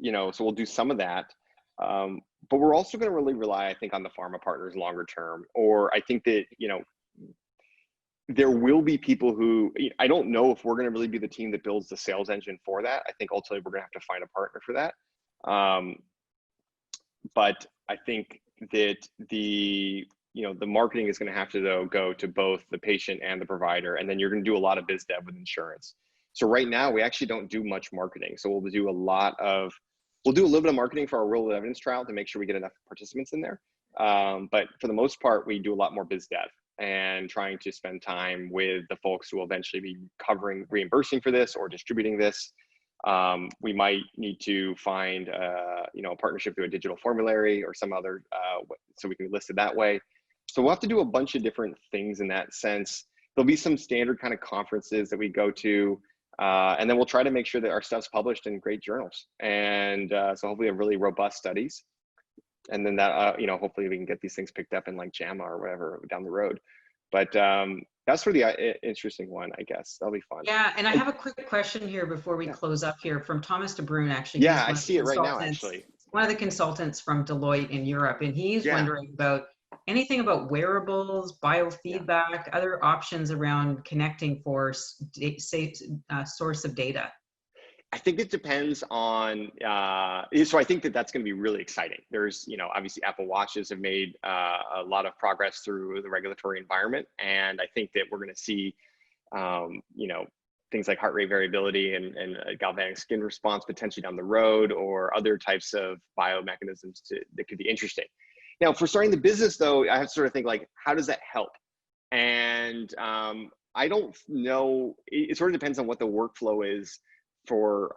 so we'll do some of that. But we're also going to really rely, I think, on the pharma partners longer term. Or I think that, there will be people who, I don't know if we're going to really be the team that builds the sales engine for that. I think ultimately we're going to have to find a partner for that. But I think that the marketing is going to have to, though, go to both the patient and the provider. And then you're going to do a lot of biz dev with insurance. So right now we actually don't do much marketing. So we'll do a little bit of marketing for our real world evidence trial to make sure we get enough participants in there. But for the most part, we do a lot more biz dev and trying to spend time with the folks who will eventually be reimbursing for this or distributing this. We might need to find, a partnership through a digital formulary or some other, so we can list it that way. So we'll have to do a bunch of different things in that sense. There'll be some standard kind of conferences that we go to, and then we'll try to make sure that our stuff's published in great journals. And so hopefully we have really robust studies. And then that, hopefully we can get these things picked up in like JAMA or whatever down the road. But that's really an interesting one, I guess. That'll be fun. Yeah, and I have a quick question here before we close up here from Thomas de Bruin, actually. Yeah, I see it right now, actually. One of the consultants from Deloitte in Europe, and he's wondering about anything about wearables, biofeedback, other options around connecting for source of data. I think it depends on, so I think that that's going to be really exciting. There's, obviously Apple Watches have made a lot of progress through the regulatory environment. And I think that we're going to see, things like heart rate variability and galvanic skin response potentially down the road, or other types of biomechanisms that could be interesting. Now, for starting the business, though, I have to sort of think like, how does that help? And I don't know. It sort of depends on what the workflow is for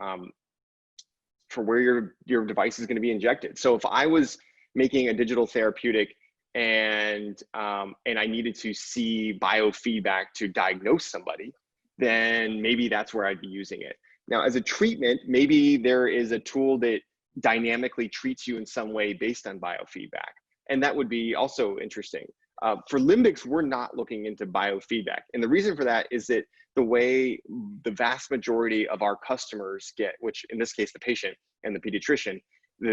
where your device is going to be injected. So if I was making a digital therapeutic and I needed to see biofeedback to diagnose somebody, then maybe that's where I'd be using it. Now, as a treatment, maybe there is a tool that dynamically treats you in some way based on biofeedback, and that would be also interesting. For Limbix, we're not looking into biofeedback. And the reason for that is that the way the vast majority of our customers get, which in this case, the patient and the pediatrician,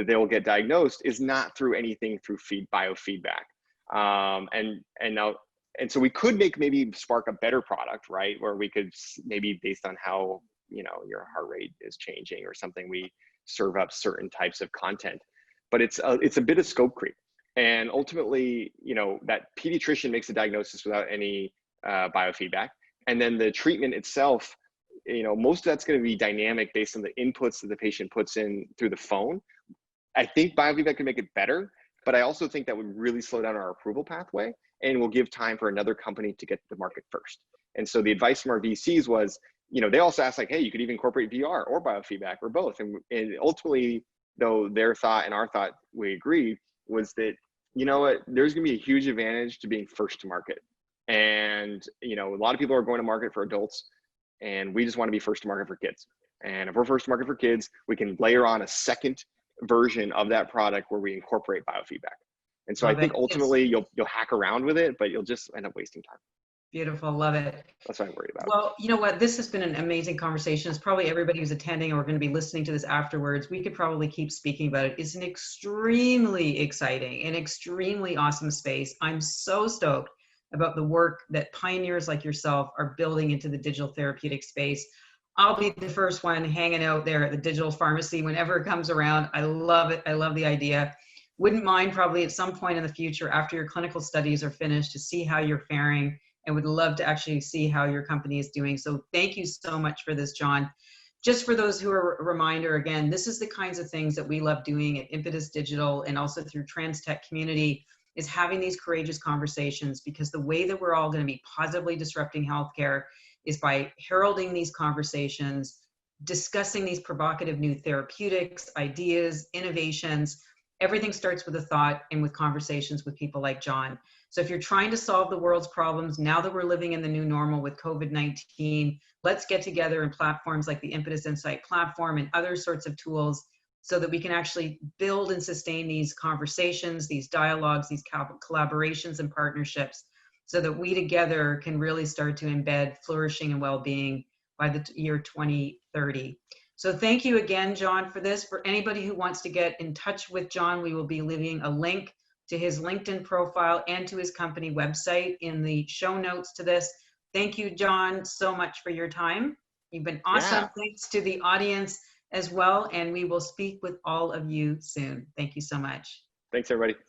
they'll get diagnosed, is not through anything through biofeedback. And so we could make maybe Spark a better product, right? Where we could maybe based on how, your heart rate is changing or something, we serve up certain types of content. But it's a bit of scope creep. And ultimately, that pediatrician makes a diagnosis without any biofeedback. And then the treatment itself, most of that's going to be dynamic based on the inputs that the patient puts in through the phone. I think biofeedback can make it better, but I also think that would really slow down our approval pathway and will give time for another company to get to the market first. And so the advice from our VCs was, they also asked like, hey, you could even incorporate VR or biofeedback or both. And ultimately, though, their thought and our thought, we agreed, was that, there's going to be a huge advantage to being first to market. And, a lot of people are going to market for adults, and we just want to be first to market for kids. And if we're first to market for kids, we can layer on a second version of that product where we incorporate biofeedback. And so I think ultimately you'll hack around with it, but you'll just end up wasting time. Beautiful. Love it. That's what I worry about. Well, you know what? This has been an amazing conversation. It's probably everybody who's attending or going to be listening to this afterwards. We could probably keep speaking about it. It's an extremely exciting and extremely awesome space. I'm so stoked about the work that pioneers like yourself are building into the digital therapeutic space. I'll be the first one hanging out there at the digital pharmacy whenever it comes around. I love it. I love the idea. Wouldn't mind probably at some point in the future after your clinical studies are finished to see how you're faring, and would love to actually see how your company is doing. So thank you so much for this, Jon. Just for those who are a reminder, again, this is the kinds of things that we love doing at Impetus Digital and also through Trans Tech Community, is having these courageous conversations, because the way that we're all going to be positively disrupting healthcare is by heralding these conversations, discussing these provocative new therapeutics, ideas, innovations. Everything starts with a thought and with conversations with people like Jon. So if you're trying to solve the world's problems, now that we're living in the new normal with COVID-19, let's get together in platforms like the Impetus Insight platform and other sorts of tools so that we can actually build and sustain these conversations, these dialogues, these collaborations and partnerships, so that we together can really start to embed flourishing and well-being by the year 2030. So thank you again, Jon, for this. For anybody who wants to get in touch with Jon, we will be leaving a link to his LinkedIn profile and to his company website in the show notes to this. Thank you, Jon, so much for your time. You've been awesome. Yeah. Thanks to the audience as well. And we will speak with all of you soon. Thank you so much. Thanks, everybody.